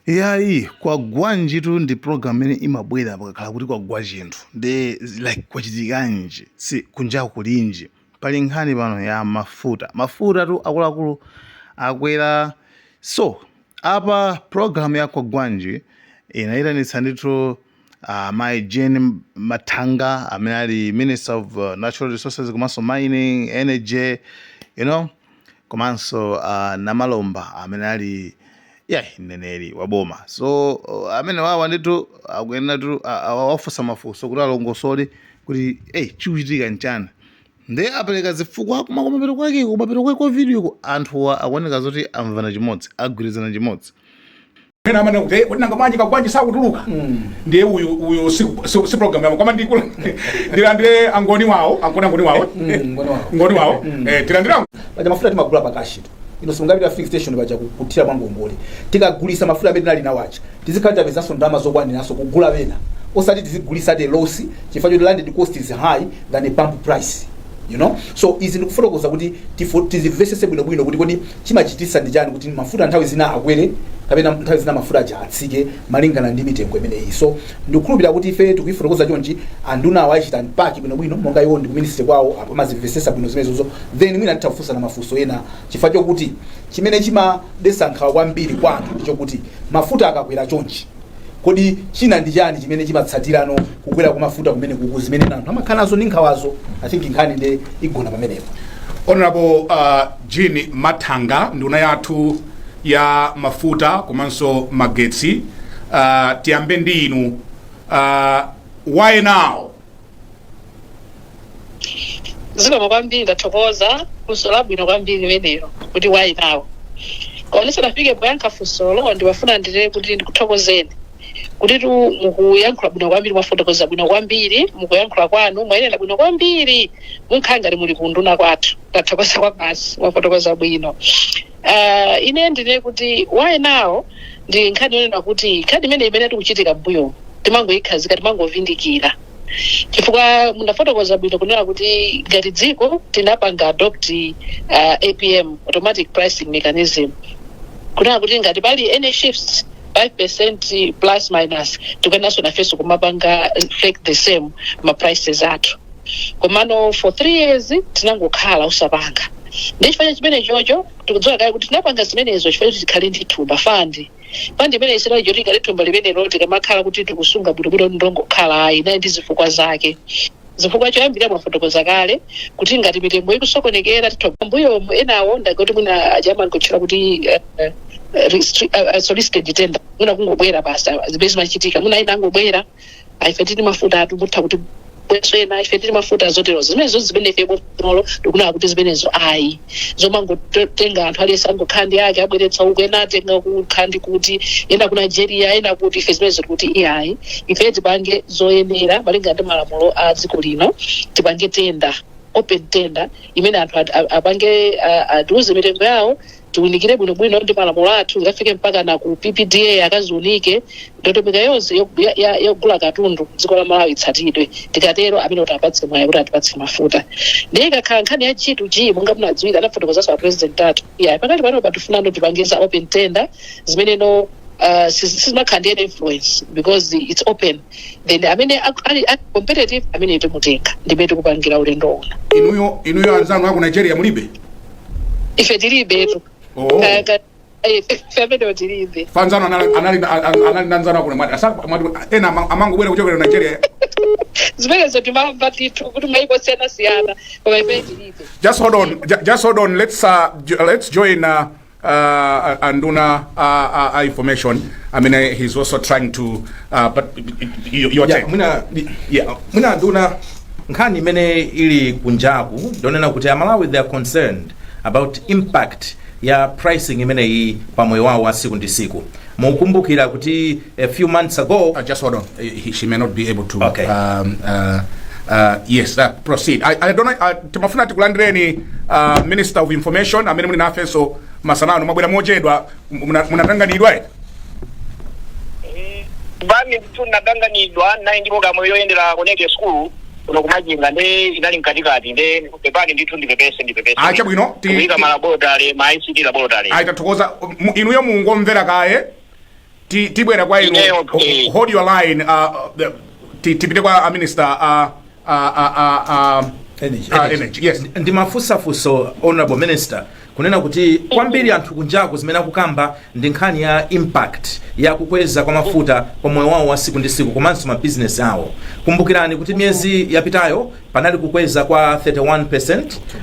yayi kwagwanji tu ndi program imene imabwera pakakhala kuti kwagwa chinthu ndi like kwachitikanji si kunjaku kulinji pali nkhani pano ya mafuta tu akuluakulu akwera. So apa program ya kwagwanji inayitanitsa ndithu my Jane Matanga amene ali Minister of Natural Resources komanso Mining, Energy, komanso Namalomba amene ali mneneri wa boma. So amene wawa ndithu akuyenera tu awafunsa mafunso kuti alongosole kuti chikuchitika nchani ndi apereka zifukwa kumapeto kwake video anthu akuoneka zoti amvana chimodzi agwirizana chimodzi. Pena amene kuti nanga manje kagwanji sakutuluka ndiye uyu si program yamo koma ndilandire angoni wawo tilandira baja mafuta timagula pakashito ino sungapita fix station baja kutira mwangongole tikagulisa mafuta amene nali nawacha tizikhalira bezaso ndama zokwaniraso kugula bena osati tizigulisa de loss chifukwa choti landed cost is high than a pump price. So izi ndikufotokoza kuti tizivesese bwino kuti kodi chimachitisa ndi chani kuti mafuta nthawi zina akwere kapena nthawi zina mafuta atsike malingana ndi mitengo imeneyi. So ndikukhulupirira kuti ife tikuifotokoza chonchi anduna awachita mpaki bwino monga iwo ndi ministry kwawo apamazivesesa bwino zimenezo then mwina nditafusa na mafunso ena chifukwa chokuti chimene chimadesa nkhawa kwambiri kwanthu ndicho kuti mafuta akakwera chonchi kodi china ndi chani chimene chimatsatirano kukwera kwa mafuta kumene zimene nanu amakhanazo ndi nkhawazo. I think nkhani ndi igona pamenepo. Honorable Jane Matanga nduna yathu ya mafuta komanso magetsi tiyambe ndi inu why now? Zikoma kwambiri ndathokoza funso bwino kwambiri limenelo kuti why now. Koma ndafike poyankha funsolo ndibafuna nditire kuti ndikuthokozeni kuti mukuyankhula bwino kwambiri mwafotokoza bwino kwambiri mukuyankhula kwanu mwayenera bwino kwambiri munkhangari muli kunduna kwathu ndathokoza kwa basi mwafotokoza bwino. Ine ndine kuti why now ndi nkhani yonena kuti nkhani imene tikuchitika mbuyo timangoyikhazika timangovindikira chifukwa mundafotokoza bwino kunena kuti ngati dziko tinapanga adopt APM automatic pricing mechanism kunena kuti ngati pali any shifts 5% plus minus tukanaso na feso kumapanga reflect the same ma prices athu komano for 3 years tinangokhala usapanga ndichifanya chimene chocho tikudziwa kale kuti tinapanga zimenezo chifukwa tikhale ndi thumba fandi imene isira joti kale thumba limenelo tikamakhala kuti tikusunga bwinobwino ndongokhala ina ndi zifukwa zake. Zifukwa choyambira mwafotokoza kale kuti ngati mitengo ikusokonekera tithoba mbuyo enawo ndagoti mwina ajama nkutchula kuti solicited tender muna kungobwera basa zibezi machitika muna ina ngobwera aifetini mafuta atubutha kuti bweswena aifetini mafuta zotero zimenezo zibenefe botolo tikuna kuti zimenezo ayi zomangotenga anthu aliyesa angokhandi yake abweretsa uko ena atenga kukhandi kuti ena ku Nigeria ena kuti ife zimenezo kuti iyayi ife tipange zoyenera malinga ndi malamulo a dziko lino tipange tenda open tender imene anthu apange atiuze mitengo yawo tiunikire bwinobwino ndi malamulo athu ikafike mpaka na ku PPDA akaziunike ndondomeko yonse yogula katundu dziko la Malawi itsatidwe tikatero amene utapatse mwayi kuti atipatse mafuta ndiye ikakhala nkhani ya chitu monga munadziwika anafotokozaso president athu pakati pano patifuna tipangiza open tender zimene no sizimakhandiyena influence because it's open then amene ali competitive amene itomutenga ndimene tikupangira ulendo una inuyo anzanu aku Nigeria mulibe ife tilibe tu family tilibe fanzano anali nanzana kuna mwati asa ena amangu bwera kuchokera Nigeria zimene zotimamba titu kuti maiko siyana koma ife tilibe. Just hold on let's join Anduna information. I mean, he's also trying to, but your take. Muna Anduna nkhani imene ili kunjaku donena kuti Amalawi they are concerned about impact ya pricing imene hii pamoyo wao wa siku ndi siku. Mukumbukira kuti a few months ago. Just hold on. She may not be able to. Okay. Yes, proceed. I don't know. Timafuna tikulandireni Minister of Information. Amene muli nafe so masanano mabwera mojedwa munatanganidwa. Bami tunatanganidwa na ndipo kama yoyendera connect school unokumajinga nde inali mkatikati nde pepani nditu ndipepese acha bwino kuika malaboratory ma ICT laboratory aita tukoza inuyo mungomvera kaye tibwera kwa inu. Okay. Hold your line. Tipite kwa minister energy. Yes. Ndimafusafuso honorable minister kunena kuti kwambiri anthu kunjaku zimene akukamba ndi nkhani ya impact ya kukweza kwa mafuta kwa moyo wawo wa siku ndi siku komanso ma business awo. Kumbukirani kuti miezi yapitayo panali kukweza kwa 31%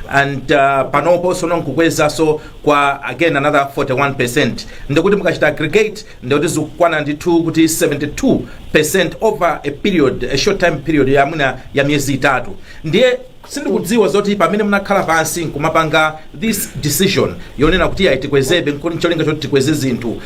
and panopo sono kukweza so kwa again another 41%. Ndikuti mukachita aggregate ndikuti zikukwana ndithu kuti 72% over a short time period ya miezi itatu. Ndiye sindikudziwa zoti pamene munakhala pansi nkumapanga this decision yonena kuti tikwezebe ncholinga choti tikweze zinthu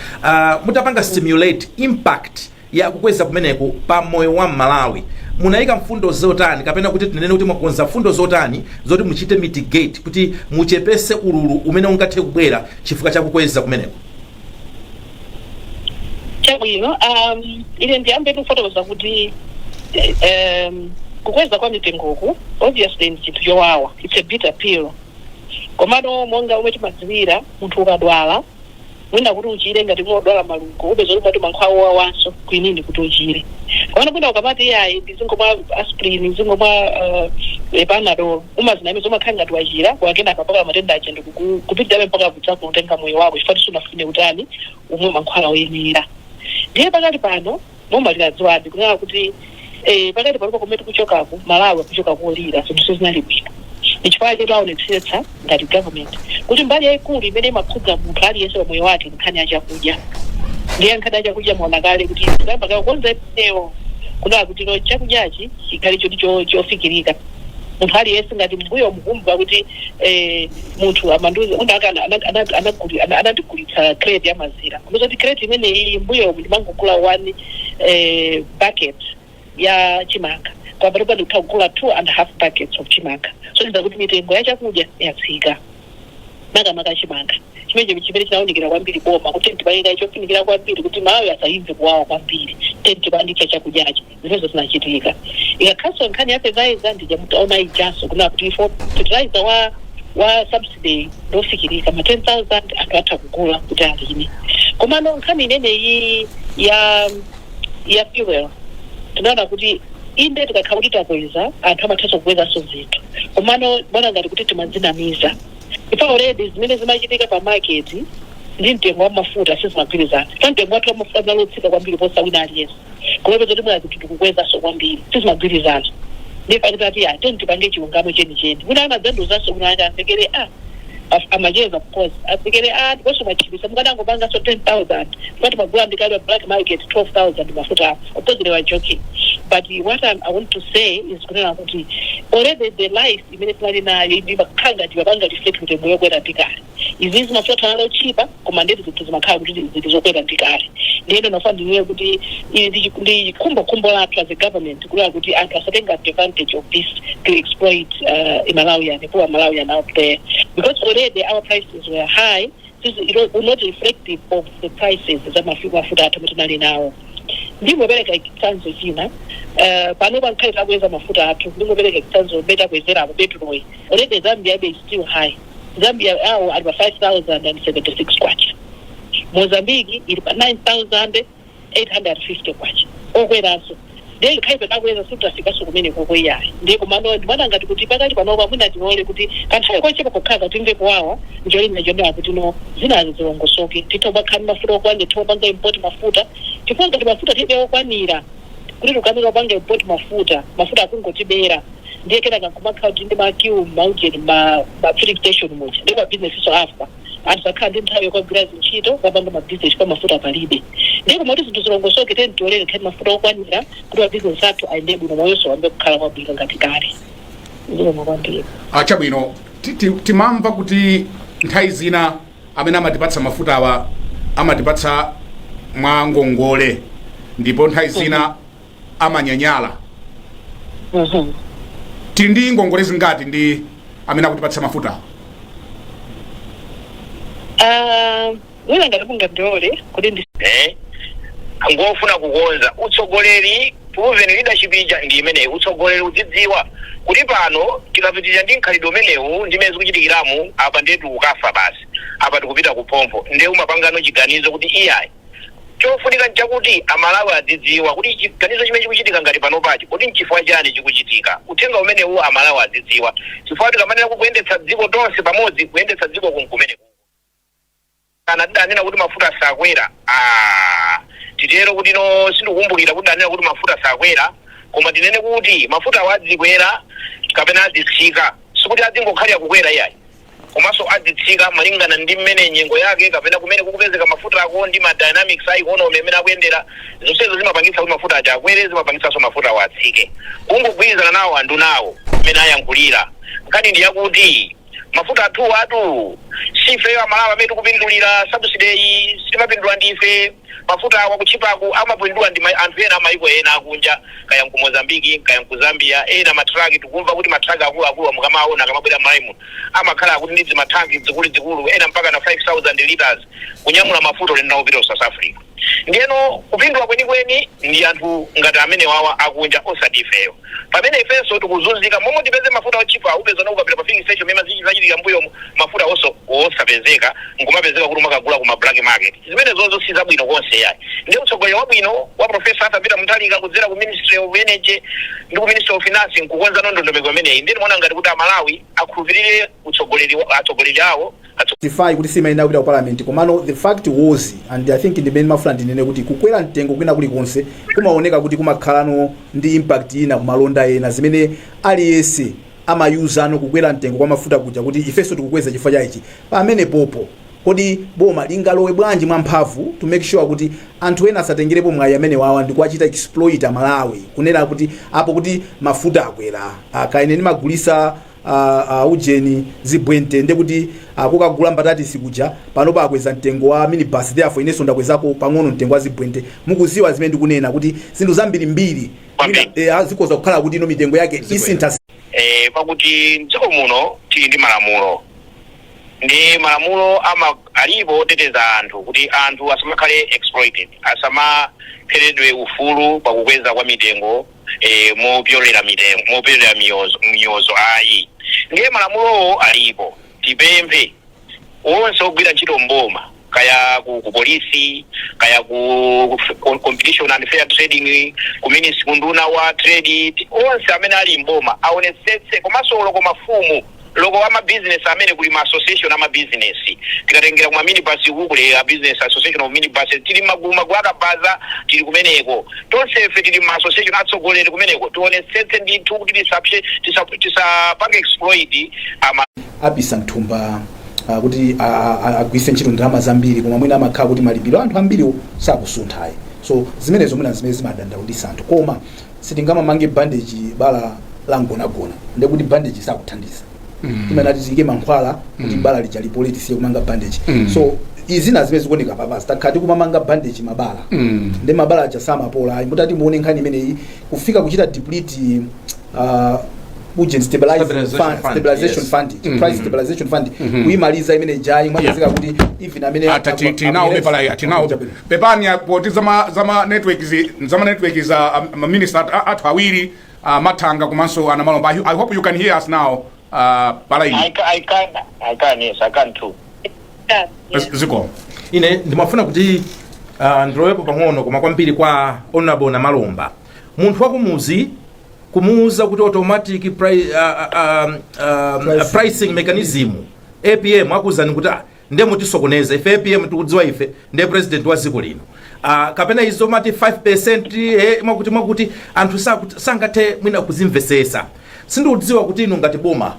mutapanga stimulate impact ya kukweza kumeneku pa moyo wa Malawi, munayika mfundo zotani kapena kuti tinene kuti mwakonza mfundo zotani zoti muchite mitigate kuti muchepese ululu umene ungathe kubwera chifukwa cha kukweza kumeneku? Chabwino, ile ndiyambe kufotokoza kuti kukweza kwa mitengoku obviously ndi chinthu chowawa, it's a bitter pill. Komano monga umwe timadziwira munthu ukadwala mwina kuti uchire ngati modwala malungo ubezoli mwati mankhwawo wawanso kwinini kuti uchire. Komano mwina ukamati yayi ndizingomwa aspirin ndizingomwa Panadol umazinamiza umakhala ngati wachira wakena akapaka matenda ache ndikupitirabe mpaka kutsako kutenga moyo wako chifukwa sunafune utani umwe mankhwala oyenera. Ndiye pakati pano momwe tikadziwadi kunena kuti pakati palipo kumene kuchokaku Malawi kuchoka kuolira zinthu sizinali bwino. Nichifukwa chake taonetsetsa ngati government kuti mbali yaikulu imene imakhudza munthu aliyense wa moyo wake nkhani ya chakudya. Ndiye nkhani ya chakudya muona kale kuti tikamba kakonza ewo kunena kuti no chakudyachi chikhale choti chofikirika. Munthu aliyense ngati mbuyo mukumva kuti munthu amanduze anatigulitsa crate ya mazira. Kuti crate imene iyi mbuyo ndimangogula 1 bucket ya chimanga kwa bado ndikugula 2.5 buckets of chimanga. So ndiza kuti mitengo ya chakudya yatsika maka chimanga chimene chimene chinaonekera kwambiri boma kuti ndibayika icho finikira kwambiri kuti Malawi asayimve kuwawa kwambiri tentibandika chakudyachi zimezo zinachitika ikakhaso nkhani ya fertilizer ndija mutaona ijaso kuna kuti for fertilizer wa subsidy ndofikirika ma 10,000 atata kugula kuti alime. Komano nkhani nene iyi ya fuel tunaona kuti inde tikakhaulita kweza anthu amathaso kukweza so zinthu komano bona ngati kuti timadzinamiza ifa already zimene zimachitika pa market ndi mtengo wa mafuta sizimagwirizana. Mtengo wa mafuta unalotsika kwambiri posa wina aliyense kulepo zoti mwazi kuti tikukweza so kwambiri sizimagwirizana. Ndiye pakati tipange chiungamo cheni kuna amadzando zaso unaenda afikire amajeza of course afikire ndiposo machibisa mukanango banga so 10,000 but magula ndikali black market 12,000 mafuta of course they were joking. But what I want to say is kunena kuti already the life imene plani na ibakanga ndibanga reflect kuti moyo kwenda ndikali izizi mafuta nalo chipa koma ndeti zithu zimakhala kuti zilizokwenda ndikali. Ndiye nafandiniwe kuti ndi kumbo lathu as a government kunena kuti anthu asatenga advantage of this to exploit Malawian poor Malawian out there because already our prices were high. This is not reflective of the prices that mafuta atumetunali nawo. Ndimobereka kitsanzo china pano bankhale takweza mafuta athu ndimobereka kitsanzo beta kwezera apo petrol already Zambia is still high. Zambia ali pa 5,076 kwacha. Mozambique ili pa 9,850 kwacha okweranso ndiye khaipe takweza sutafika so kumene kokweyayi. Ndiye komano ndimana ngati kuti pakati panopa mwina tione kuti kanthawi kochepa kokhaza timve kuwawa njolinga jonera kuti no zinazo zilongosoke titobakhala mafuta okwanje tobanga import mafuta chifukwa ngati mafuta tibe okwanira kuti tukamira banga import mafuta akungotibera. Ndiye kena kankumakhala kuti ndi makiu mountain ma filling station muja ndi ma business so after antisakhala ndi nthawi yokagwira ntchito kapanga ma business kwa mafuta palibe. Ndiye kumati zinthu zilongosoke tentiolere khali mafuta okwanira kuti ma business athu ayende bwino moyonso wambe kukhala kwabwino ngati kale. Ndiye mwakwambiri Chabwino timamva kuti nthawi zina amene amatipatsa mafuta awa amatipatsa mwa ngongole ndipo nthawi zina amanyanyala. Tili ndi ngongole zingati ndi amene akutipatsa mafuta? Mwina ngati mungandiole kuti ndi ngofuna kukonza utsogoleri proven leadership ija ndi imene utsogoleri udzidziwa kuti pano tikapitiriza ndi nkhalidwe umenewu ndimene zikuchitikiramu apa ndetu ukafa basi apa tikupita kupompo ndiye umapangano chiganizo kuti iyayi chofunika nchakuti amalawi adzidziwa kuti chiganizo chimene chikuchitika ngati pano pachi kuti nchifukwa chani chikuchitika. Uthenga umenewu amalawi adzidziwa chifukwa tikamanena kuyendetsa dziko tonse pamodzi kuyendetsa dziko kumene kana tidanena kuti mafuta sakwera titero kuti no sindikukumbukira kuti danena kuti mafuta sakwera koma tinene kuti mafuta wadzikwera kapena adzitsika sikuti adzingokhalira kukwera iyayi komanso adzitsika malingana ndi mmene nyengo yake kapena kumene kukupezeka mafuta ako ndi ma dynamics a economy amene akuyendera zonsezo zimapangitsa kuti mafuta aja akwere zimapangitsanso mafuta awo atsike. Kungogwirizana nawo anthu nawo amene ayankhulira nkhani ndi yakuti mafuta atu sife amalawi amene tikupindulira subsidy sitimapindula ndife mafuta awa kuchipaku amapindula ndi anthu ena amaiko ena akunja kaya ku Mozambique kaya ku Zambia ena matraki tikumva kuti matraki akulu mukamaona akamabwera mlaimu amakhala kuti ndi zimatanki zikulu ena mpaka na 5,000 liters kunyamula mafuta olenda kupita South Africa. Ndiyeno kupindula kwenikweni ndi anthu ngati amene wawa akunja osati ifeyo pamene ifenso tikuzunzika momwe tipeze mafuta ochipa upeza ukapita pa filling station mema zichitika mbuyo mafuta osapezeka nkumapezeka kuti makagula ku ma black market zimene zozo si zabwino konse yayi. Ndi utsogoleri wabwino wa Professor Arthur Peter Mutharika kudzera ku Ministry of Energy ndi ku Ministry of Finance nkukonza ndondomeko imeneyi ndi muona ngati kuti amalawi akhulupirire atsogoleri awo justify kuti simayenda kupita ku parliament komano the fact was and I think in the main mafuna ndinene kuti kukwera mtengo kwina kulikonse kumaoneka kuti kumakhalano ndi impact ina kumalonda ena zimene aliyense amayuzano kukwera mtengo kwa mafuta kuja kuti ifenso tikukweza chifukwa cha ichi pamene popo kodi boma lingalowe bwanji mwamphamvu to make sure kuti anthu ena asatengerepo mwayi amene wawa ndi kuachita exploit amalawi kunena kuti apo kuti mafuta akwera kaine nimagulisa ujeni zibwente nde kuti kukagula mbatati sikuja pano pakweza mtengo wa minibus therefore ineso ndakwezako pang'ono mtengo wa zibwente mukuziwa zimene ndikunena kuti zinthu zambiri zikoza kukhala kuti ino mitengo yake isinta pakuti dziko muno tili ndi malamulo alipo oteteza anthu kuti anthu asamakhale exploited asamapheredwe ufulu pakukweza kwa mitengo mopyolera miyozo ayi. Ndiye malamulo alipo tipemphe onse ogwira ntchito mboma kaya ku polisi kaya ku competition and fair trading ku ministry kunduna wa trade onse amene ali mboma aonetsetse komanso loko mafumu loko wa business amene kuli ma association ama business tikatengera ku minibus kule a business association of minibus tili magulu akabaza tili kumeneko tonse ife tili ma association atsogoleri kumeneko tionetsetse ndithu kuti tisapange exploit ama abisa mthumba kuti agwise ntchito ndalama zambiri koma mwina amakhala kuti malipiro anthu ambiri sakusunthayi so zimenezo mwina zimene zimadandaulitsa anthu koma sitingamamange bandage bala langonagona ndi kuti bandage sakuthandiza timanati zinge mankhwala kuti bala lijalipo letisiye kumanga bandage so izina zimene zikuoneka papasi takhati kumamanga bandage mabala ndi mabala achasamapola mutati muone nkhani imeneyi kufika kuchita deplete urgent stabilization fund price stabilization fund kuimaliza imene jai mwapezeka kuti even amene tinao pepani poti zama network za minister athu awiri Matanga komanso ana Malomba. I hope you can hear us now. I can, yes, I can too. Ziko. Ine ndimafuna kuti ndilowepo pang'ono koma kwambiri kwa honorable na Malomba. Munthu wakumuzi kumuuza kuti automatic pricing mechanism APM akuzani kuti nde mutisokoneza ife APM tikudziwa ife nde president wa dziko lino kapena izo mati 5% mwakuti anthu sangathe mwina kuzimvesesa sindikudziwa kuti ino ngati boma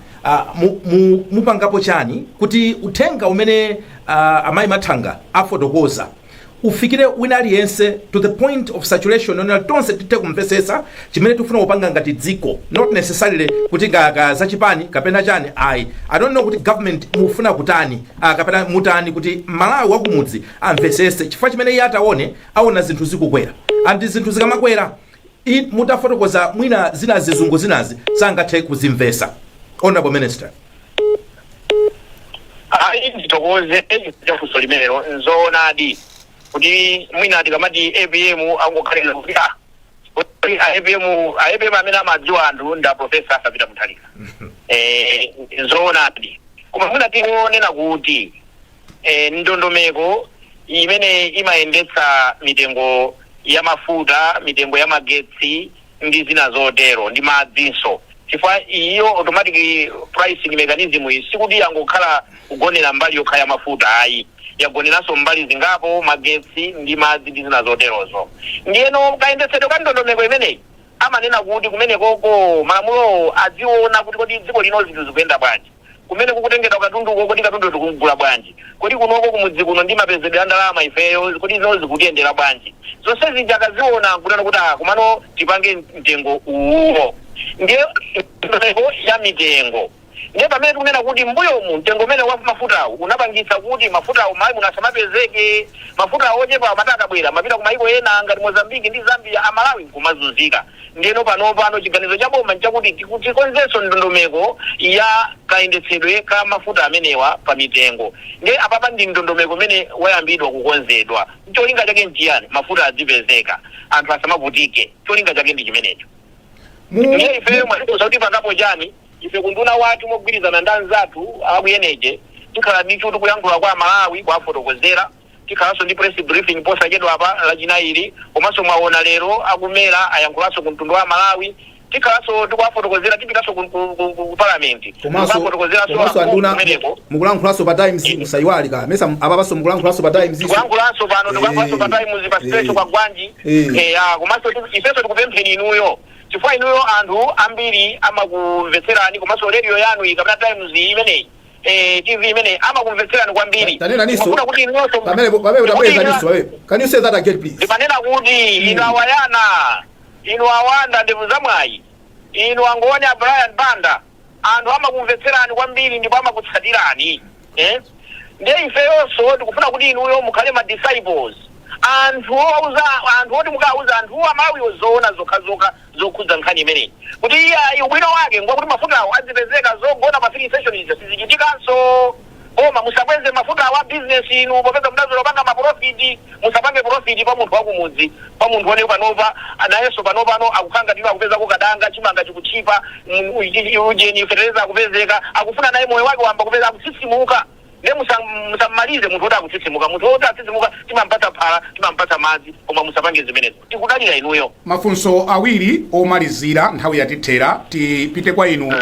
mupangapo chani kuti uthenga umene amayi Mathanga afotokoza ufikire wina aliyense to the point of saturation onera tonse tite kumvesesa chimene tifuna kupanga ngati dziko not necessarily kuti za chipani kapena chani I don't know kuti government mufuna kutani kapena mutani kuti Malawi wakumudzi amvesese chifukwa chimene iye ataone aona zinthu zikukwera andi zinthu zikamakwera mutafotokoza mwina zina zizungu zinazi sangathe kuzimvesa. Honorable Minister. Nditokoze chafuso limenelo nzoonadi kuti mwina tikamati APM angokhalira kuti APM amene amadziwa anthu nda Professor Arthur Peter Mutharika nzoonadi koma mwina tingonena kuti ndondomeko imene imayendetsa mitengo ya mafuta, mitengo ya magetsi ndi zina zotero ndi madzinso. Chifukwa iyo automatic pricing mechanism sikuti yangokhala kugonera mbali yokha ya mafuta ayi, yagoneranso mbali zingapo magetsi ndi madzi ndi zina zoterozo. Ndiyeno kayendetsedwe ka ndondomeko imeneyi amanena kuti kumene koko malamulo adziona kuti kodi dziko lino zinthu zikuyenda bwanji, kumene kukutengedwa katundu kodi katundu tikugula bwanji, kodi kunoko kumudzi kuno ndi mapezedwe a ndalama ifeyo kodi zino zikutiyendera bwanji. Zonse zija akaziona kunena kuti kumano tipange mtengo uwo. Ndiye ndondomeko ya mitengo. Ndiye pamene tikunena kuti mbuyomu mtengo umene wa mafuta unapangitsa kuti mafuta mayi munasamapezeke, mafuta ochepa amataka bwera mapita kumayiko ena ngati Mozambique ndi Zambia, Malawi kumazunzika. Ndiyeno pano chiganizo cha boma nchakuti tikonzenso ndondomeko ya kayendetsedwe ka mafuta amenewa pa mitengo. Ndiye apapa ndi ndondomeko imene wayambidwa kukonzedwa. Cholinga chake nchiyani? Mafuta adzipezeka, anthu asamavutike. Cholinga chake ndi chimenecho. Ndiye ifeyo mwatiuza kuti pangapo chani ife kunduna watu mogwirizana ndi anzathu akuyeneje tikhala ndi chutu kuyankhula kwa Malawi kwafotokozera, tikhalanso ndi press briefing posachedwa apa lachinayi, komanso mwaona lero akumera ayankhulanso ku mtundu wa Malawi, tikhalanso tikwafotokozera tipitanso ku parliament komanso anduna mukulankhulaso pa times musayiwali ka mesa apapaso mukulankhulaso pa times tikulankhulaso pano tikulankhulaso pa times pa special kwa gwanji komanso ifenso tikupempheni inuyo chifukwa inuyo anthu ambiri amakumvetserani komanso radio yanu ikapita times imeneyi TV imene amakumvetserani kwambiri. Tanena kuti inuyo pamene utabweza niso wewe. Can you say that again please? Ipanena kuti inu awayana, inu awanda ndevu zamwayi, inu angonya Brian Banda, anthu amakumvetserani kwambiri ndipo amakutsatirani. Ndiye ifeyonso tikufuna kuti inuyo mukhale ma disciples. Anthu oti mukauza anthu Malawi ozoona zokhazoka zokhudza nkhani imeneyi. Kuti ubwino wake ngokuti mafutawo adzipezeka zogona pa filling station izo sizichitikanso. Koma musabweze mafuta wa business inu popeza mudazolopanga maprofiti, musapange profiti pa munthu wakumudzi, pa munthu one panova anayeso panopano akukhanga tino akupeza kukadanga chimanga chikuchipa, ujeni fertilizer akupezeka, akufuna naye moyo wake wamba kupeza akutsisimuka. Ne musamalize munthu oti akutsisimuka, munthu oti akutsisimuka timampatsa phala, timampatsa madzi, koma musapange zimenezo. Tikudalira inuyo. Mafunso awiri omalizira nthawi yatithera tipite kwa inu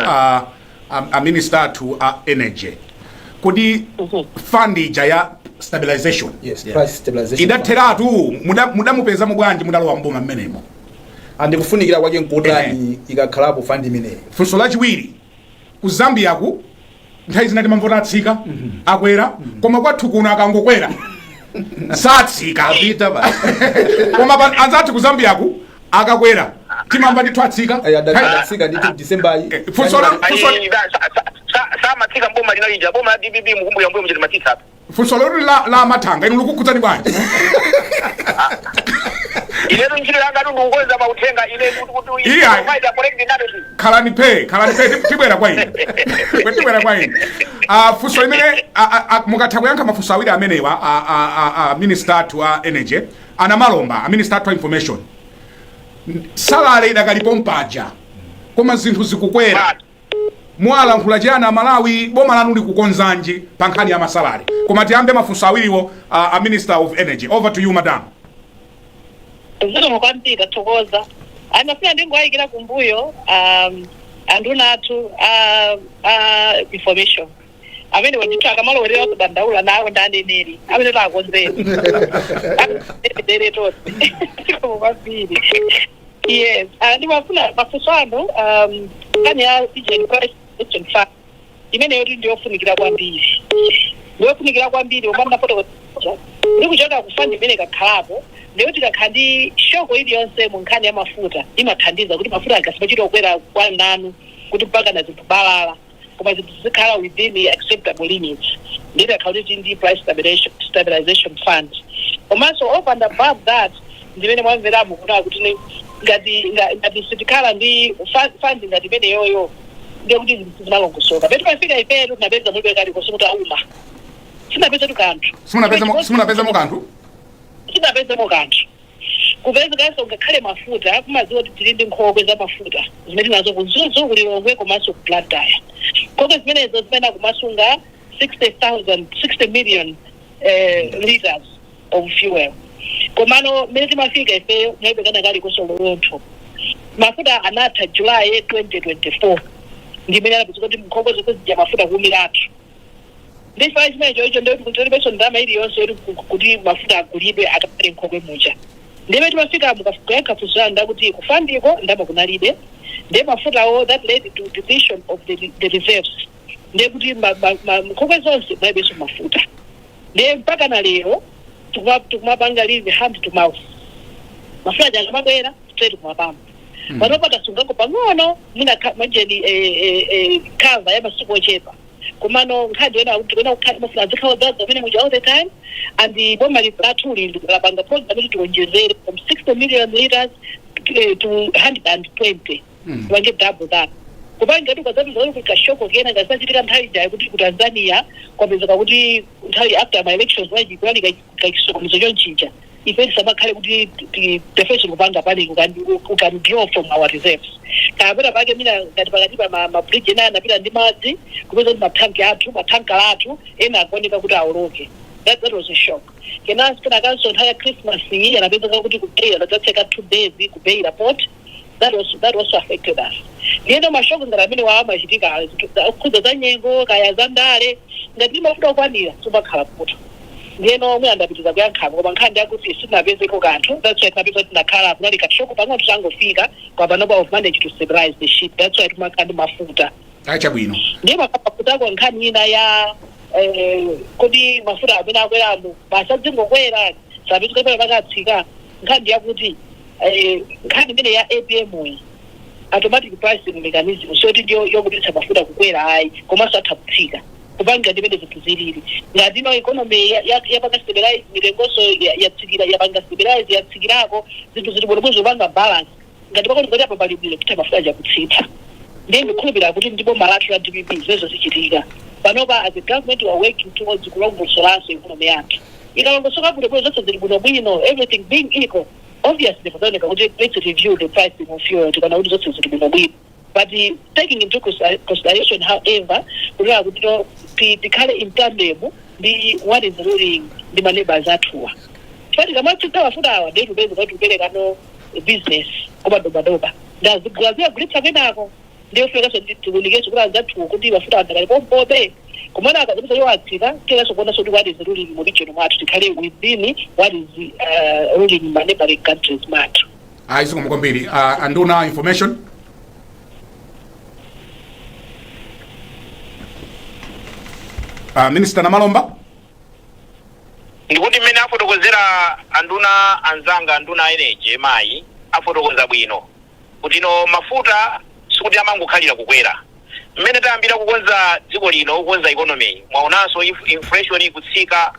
a minister to energy. Kodi fund ija ya stabilization, price stabilization idatheratu mudamupeza mubwanji mudalowa mboma mmenemo andikufunikira kwake nkutani ikakhalapo fund imeneyi. Funso lachiwiri ku Zambia ku nthawi zinati mamvota atsika akwera koma kwathu kuno akangokwera satsika apita ba koma anzati ku Zambia ku akakwera timamba ndithu atsika atsika ndithu December funso sama tsika mboma linalija boma la DBB mukumbuya mbuyo mjeti matisa. Funso la mathanga inu lukukudzani bwanji iletu nchilo yanga ndungoza pa uthenga ile kuti faida correct ndado khalani pe tibwera kwa ine tibwera kwa ine funso imene mukatha kuyankha mafunso awiri amenewa minister to energy ana Malomba minister to information salale idakalipo mpaja koma zinthu zikukwera mwalankhula chiyani Malawi boma lanu likukonzanji pa nkhani ya masalari koma tiyambe mafunso awiriwo a minister of energy. Over to you madam. Zino kwambiri thokoza anafuna ndingwayikira kumbuyo anduna athu information amene wanditaka malowerera kudandaula nawe ndaneneri amene takonzeni dereto kwambiri. Yes, ndimafuna mafunso ano kani ya CJ price fund imene yoti ndiyofunikira kwambiri umana foto ndikuchoka kufanda imene kakhalapo ndiyoti kakhandi shoko iliyonse mu nkhani ya mafuta imathandiza kuti mafuta akasipachita kukwera kwa nanu kuti mpaka na zinthu balala koma zinthu zikhala within the acceptable limits ndiyoti akhawuti ndi price stabilization fund. Komanso over and above that ndimene mwamveramu kuna kuti ngati sitikhala ndi fund ngati imene yoyo ndiye kuti zinthu zimalongosoka petu pafika ipetu tinapeza mulibe kali kosokuti auma sinapeza tukanthu simunapezamo kanthu kupeza kanso ngakhale mafuta kumaziwa kuti tili ndi nkhokwe za mafuta zimene nazo kuzunzu kulilongwe komanso kubladaya nkhokwe zimenezo zimene kumasunga 60 million liters of fuel. Komano mezi mafika ife ngebe kana kali kusolonto. Mafuta anata July 2024. Ndimene anapita kuti mkhongo zokuzija mafuta kumilatu. Ndifa ichimenecho icho ndio kuti beso ndama ili yonse kuti mafuta akulidwe akapale nkhokwe mucha. Ndime timafika mukafika kufuzanda kuti kufandiko ndama kunalibe. Ndiye mafuta all that led to depletion of the reserves. Ndiye kuti mkhokwe zonse mwabeso mafuta. Ndiye mpaka na leo tukumapanga live hand to mouth. Mafuta janga mabwera straight kumapamba. Panopata sungako pang'ono mina majeni cover ya masiku ochepa. Kumano nkhadi wena ukhadi mafuta zikhawa zazo vene muja all the time, and the boma libatuli labanga program ili tuonjezere from 60 million liters to 120. Wange double that. Kubanga tu kazabu zawo kukashoko kena ngasachitika nthawi jayo kuti ku Tanzania kwapezeka kuti nthawi after my elections waji kwani kakisokomizo chonchicha. Ifeti sabakhale kuti defense kupanga pali ukani draw from our reserves. Kabera pake mina ngati pakati pa ma bridge na napita ndi madzi kupeza kuti matanka athu ena akuoneka kuti awoloke. That was a shock. Kena sikana kanso nthawi Christmas iyi anapezeka kuti kubeira that's 2 days kubeira port. That also affected us. Ndiyo mashoko ngaramene wa machitika kuza za nyengo kaya za ndale ngati mafuta kwanira subakhala poto. Ndiyo mwe andapitiza kuyankha ngoba nkhandi yakuti sinapezeko kanthu. That's why tinapeza tinakhala kunali kashoko pang'ono changofika kwa panopa of manage to stabilize the ship. That's why tumakandi mafuta. Acha bwino. Ndiyo mafuta kwa nkhani ina ya kodi mafuta amene akweramu basadzingokwera sabituka pale pakatsika nkhandi yakuti nkhani imene ya APM automatic pricing mechanism so kuti ndiyo yokubisa mafuta kukwera hayi komanso athakutsika kupanga ndimene zinthu zilili ngati ino economy yapanga stabilize mitengonso yatsikira yapanga stabilize yatsikirako zinthu zili bwinobwino zopanga balance ngati pakoti ngati apa pali bwino kuti mafuta ajakutsika ndiye ndikhulupirira kuti ndipo malato la DPP zezo zichitika panopa as a government we are working towards kulongosolanso economy yathu ikalongosoka bwinobwino zonse zili bwinobwino everything being equal. Obviously, let's review the pricing of fuel to but taking into consideration, however, the current in tandem, what is ruling the neighbors at who. But the much for our day to day to get no business over the does the Grazia grip Savenago? They figure to get that to could give a foot under a bay. Kumana kabisa yo atika kila sokona so what is ruling in region match to carry within what is ruling in neighboring countries match. Iso mkombiri anduna information. Minister Namalomba. Ndikuti mmene afotokozera anduna anzanga anduna energy mai afotokoza bwino kuti no mafuta sikuti amangokhalira kukwera. Mmene tayambira kukonza dziko lino kukonza economy mwaonanso inflation ikutsika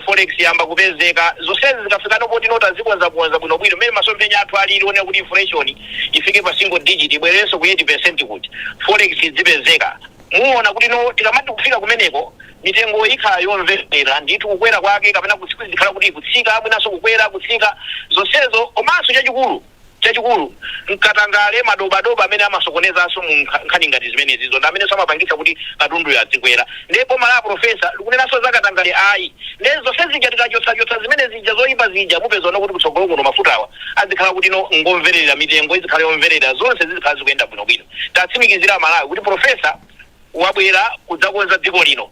forex yamba kupezeka zonsezi zikafika nopoti nota zikonza bwinobwino mmene masomphenya athu alili onera kuti inflation ifike pa single digit ibwerenso ku 80% kuti forex zipezeka muona kuti no tikamati kufika kumeneko mitengo ikhala yomvera ndithu kukwera kwake kapena kutsiku zikhala kuti kutsika abwinaso kukwera kutsika zonsezo komanso chachikulu nkatangale madobadoba amene amasokonezanso mu nkhani ngati zimene zizo ndi amene samapangitsa kuti katundu yadzikwera ndipo mala profesa likunenanso zakatangale ayi ndezo sezijatita chotsa zimene zija zoyipa zija mupeza ono kuti kutsogolo kuno mafutawa azikhala kuti no ngomverera mitengo izikhala yomverera zonse zizikhala zikuyenda bwinobwino tatsimikizira Malawi kuti profesa wabwera kudzakonza dziko lino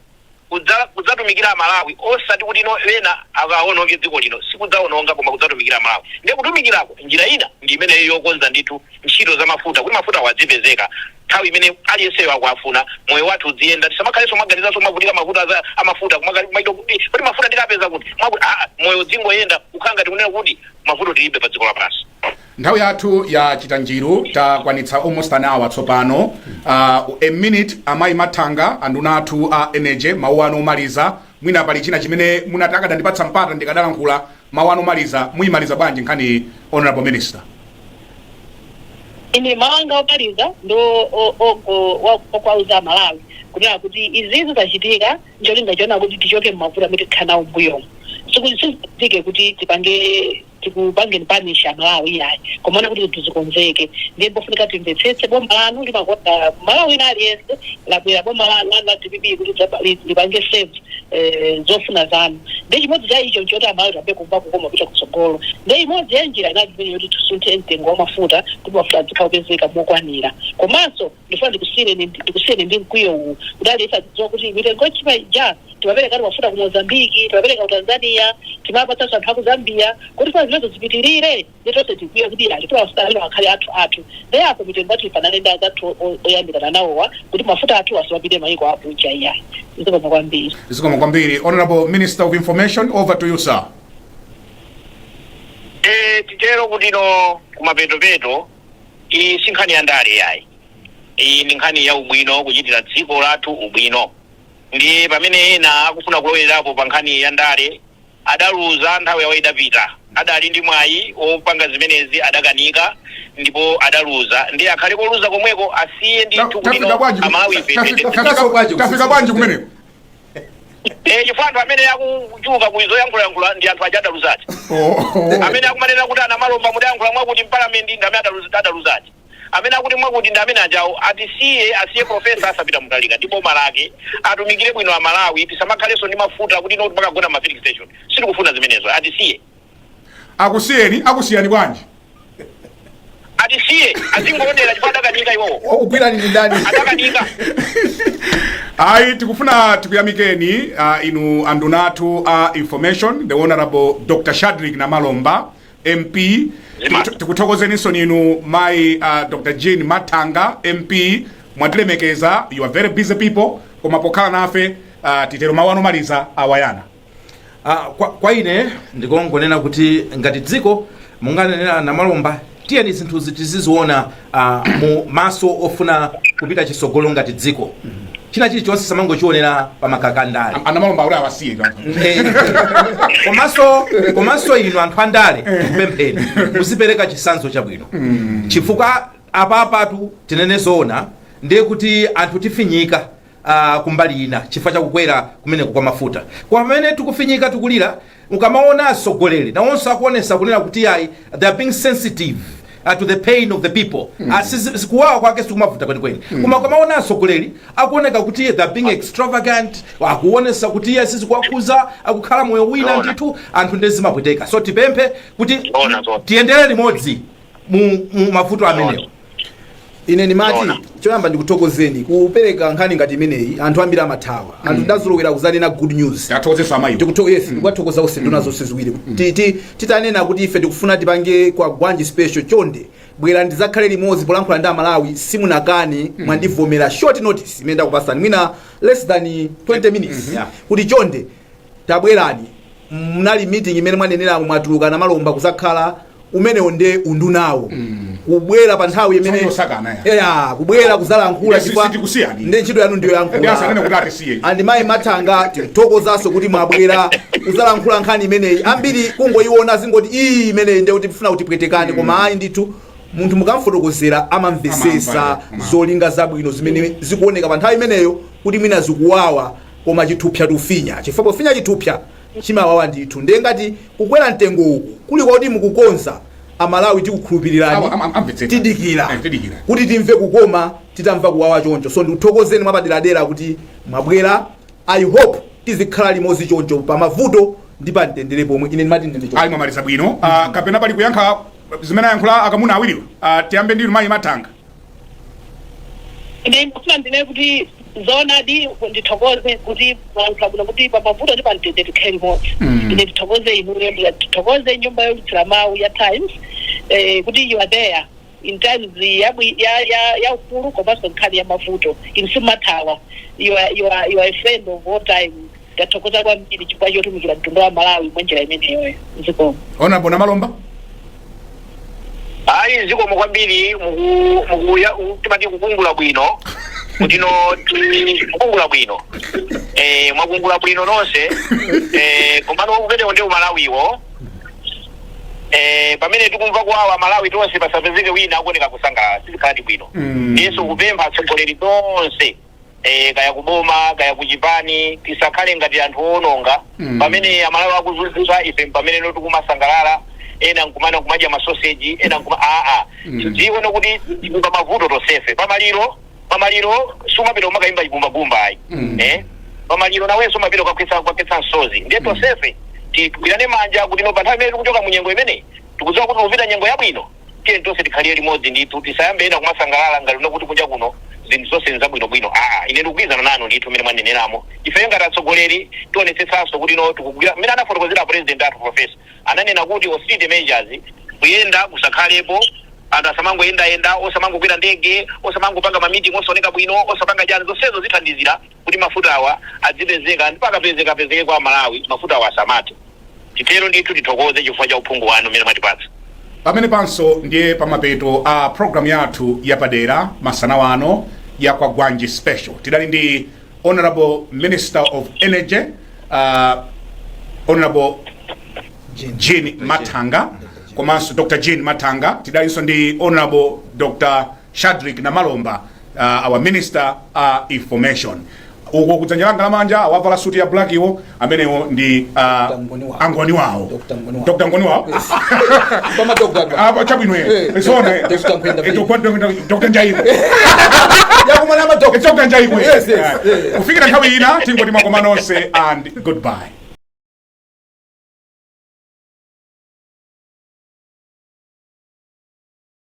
kudzatumikira Malawi osati kuti no ena akaononge dziko lino sikudzaononga koma kudzatumikira Malawi ndiye kutumikirako njira ina ndi imene yokonza ndithu ntchito za mafuta kuti mafuta wadzipezeka nthawi imene aliyenseyo akuafuna moyo wathu udziyenda tisamakhalenso mwaganizanso mwavutika mafuta za amafuta kumaido kuti mafuta tikapeza kuti moyo udzingoyenda kukhanga tikunena kuti mafuta tilibe pa dziko lapansi. Nthawi yathu ya chitanjiru takwanitsa almost an hour tsopano. A minute amayi Mathanga anduna athu a energy mawu anu omaliza mwina pali china chimene munataka ndandipatsa mpata ndikadalankhula mawu anu omaliza muyimaliza bwanji nkhani honorable minister. Ine mawanga omaliza ndo okwauza Malawi kunena kuti izizi zachitika njolinga chona kuti tichoke mmavuto amene tikhala nawo mbuyomu. Sikutike kuti tipange tikupangeni punish Malawi yayi komona kuti tizikonzeke ndiye pofunika timvetsetse boma lanu limakonda Malawi aliyense labwera boma la TPP kuti lipange save zofuna zanu ndi chimodzi cha icho nchoti Malawi abe kumva kukoma kupita kutsogolo ndi imodzi ya njira inati yoti tusunthe mtengo wa mafuta kuti mafuta azikhaupezeka mokwanira komanso ndifuna ndikusiyeni ndi mkwiyo uwu kudali isadziwa kuti mitengo ichipa ija timapereka mafuta ku Mozambique timapereka ku Tanzania timapatsa anthu ku Zambia kuti kwa zilezo zipitirire nditonse tikwiya kuti ali tiwasitala akhale athu ndiye apo mitengo ati ifanane ndi azathu oyambirana nawowa kuti mafuta athu asawapite mayiko abuja iyayi zikoma kwambiri. Honorable Minister of Information, over to you, sir. Titero kuti no kumapeto si nkhani ya ndale yayi ni nkhani ya ubwino kuchitira dziko lathu ubwino ndi pamene ena akufuna kulowerapo pa nkhani ya ndale adaluza nthawi yawo idapita adali ndi mwayi opanga zimenezi adakanika ndipo adaluza ndi akhale koluza komweko asiye ndi tukudino Amalawi tafika bwanji kumeneko chifukwa amene akuchuka kuizo yankhula ndi anthu aja adaluzati amene akumanena kuti ana Malomba mudayankhula mwakuti mpalamenti ndi amene adaluzati amene akuti mwakuti ndi amene ajawo asiye profesa asapita mutalika ndipo malake atumikire bwino Amalawi tisamakhaleso ndi mafuta kuti noti pakagona ma filling station sitikufuna zimenezo atisiye akusiyani bwanji atisiye azingondera chifukwa adakanika iwowo ugwirani ndi ndani adakanika ayi tikufuna tikuyamikeni inu andunatu information the honorable Dr. Shadrack Namalomba MP tikuthokozeninso ninu mai Dr. Jane Matanga MP mwatilemekeza. You are very busy people koma pokhala nafe titero mawu anomaliza awayana. Kwa ine ndikongonena kuti ngati dziko munganenera Namalomba tiyeni zinthuzi tiziziona mu maso ofuna kupita chisogolo ngati dziko china chilichonse samangochionera pa makakandale Namalomba uli awasiye komanso inu anthu andale kupempheni muzipereka chisanzo chabwino chifukwa apapatu tinene zoona ndiye kuti anthu tifinyika kumbali ina chifukwa chakukwera kumene kwa mafuta kwa pamene tikufinyika tikulira ukamaona asogoleri nawonso akuonesa kunena kuti ayi they are being sensitive to the pain of the people sikuwawa kwake sikumavuta kwenikweni koma ukamaona asogoleri akuoneka kuti they are being extravagant akuonesa kuti sisi kuwakuza akukhala moyo wina ndithu anthu ndezimapweteka so tipemphe kuti tiyendere limodzi mu mavuto amenewo. Ine nimati choyamba ndikuthokozeni kupereka nkhani ngati imeneyi anthu ambiri amathawa anthu ndazolowera kuzanena good news ndikuthokoza onse ndona zonse ziwiri titanena kuti ife tikufuna tipange kwa gwanji special chonde bwera ndizakhale limodzi polankhula ndi Amalawi simunakani mwandivomera short notice imene ndakupasani mwina less than 20 minutes kuti chonde tabwerani mnali meeting imene mwanenera mwatuluka Namalomba kuzakhala umenewo nde undunawo kubwera pa nthawi imene kubwera kuzalankhula chifukwa nde ntchito yanu ndiyo yankhula andi mayi Matanga tikuthokozanso kuti mwabwera kuzalankhula nkhani imeneyi ambiri kungoyiona zingoti iyi imeneyi nde kuti tifuna kuti pwetekane koma ayi ndithu munthu mukamfotokozera amamvesesa zolinga zabwino zimene zikuoneka pa nthawi imeneyo kuti mwina zikuwawa koma chithupsa tufinya chifukwa pofinya chithupsa chimawawa ndithu ndiye ngati kukwera mtengo uku kuli kodi mukukonza Amalawi tikukhulupirirani tidikira kuti timve kukoma titamva kuwawa choncho so ndikuthokozeni mwapaderadera kuti mwabwera. I hope tizikhala limodzi choncho pa mavuto ndi pa mtendere pomwe ine ndimati ndende ayi mwamaliza bwino kapena pali kuyankha zimene yankhula akamuna awiriwa tiyambe ndinu mayi Matanga. ine ndikufuna ndine kuti zona di ndithokoze kuti mwankhabula kuti pamavuto ndi pantende tikhali limodzi ine ndithokoze inuyo ndithokoze nyumba yolutsira mawu ya Times kuti you are there in times ya ufulu komanso nkhani ya mavuto insimathawa you are a friend of all time ndathokoza kwambiri chifukwa chotumikira mtundu wa Malawi mwenjera imeneyoyo zikomo. Honorable Namalomba. ayi zikomo kwambiri timati kukungula bwino kutino kukungula bwino mwakungula bwino nonse komano kupetewo ndi Malawiwo pamene tikumva kuwawa Malawi tonse pasapezeke wina akuoneka kusangalala sizikhaladi bwino yesu kupempha atsogoleri tonse kaya kuboma kaya kuchipani tisakhale ngati anthu ononga pamene Amalawi akuzunzika ife pamene tikumasangalala ena nkumana nkumadya masoseji ena tidziwe nokuti tikumba mavuto tosefe pamaliro sumapita umakayimba chigumbagumba ayi pamaliro nawenso umapita ukakwetsa msozi ndiye tosefe tigwirane manja kuti no panthawi imene tikuchoka mu nyengo imene tikudziwa kuti kupita nyengo yabwino tiye tonse tikhalire limodzi ndithu tisayambe ena kumasangalala ngati nokuti kunja kuno zinthu zonse nzabwinobwino ine ndikugwirizana nanu ndithu mmene mwaneneramo ife ngati atsogoleri tionetsetsanso kuti no tikugwira mmene anafotokozera president athu professor ananena kuti austerity measures kuyenda kusakhalepo anthu asamangoyendayenda osamangogwira ndege osamangopanga mamiting osaoneka bwino osapanga jani zonsezo zithandizira kuti mafuta awa adzipezeka ndipo akapezeke kwa Malawi mafuta awa asamate titero ndithu tithokoze chifukwa cha uphungu wanu mmene mwatipatsa pamene panso ndiye pamapeto a program yathu yapadera masana wano ya kwa Gwanji special tidali ndi Honorable Minister of Energy Honorable Jean Matanga komanso Dr. Jean Matanga tidalinso ndi Honorable Dr. Shadrack Namalomba our Minister Information uko kudzanja langa lamanja wavala suti ya black iwo amenewo ndi angoni wawo Dr. Ngoni wawo Kama Dr. chabwino sone Dr. Njaiwe Yakumana ma Dr. Njaiwe kufikira nthawi ina tingoti makomanonse and goodbye.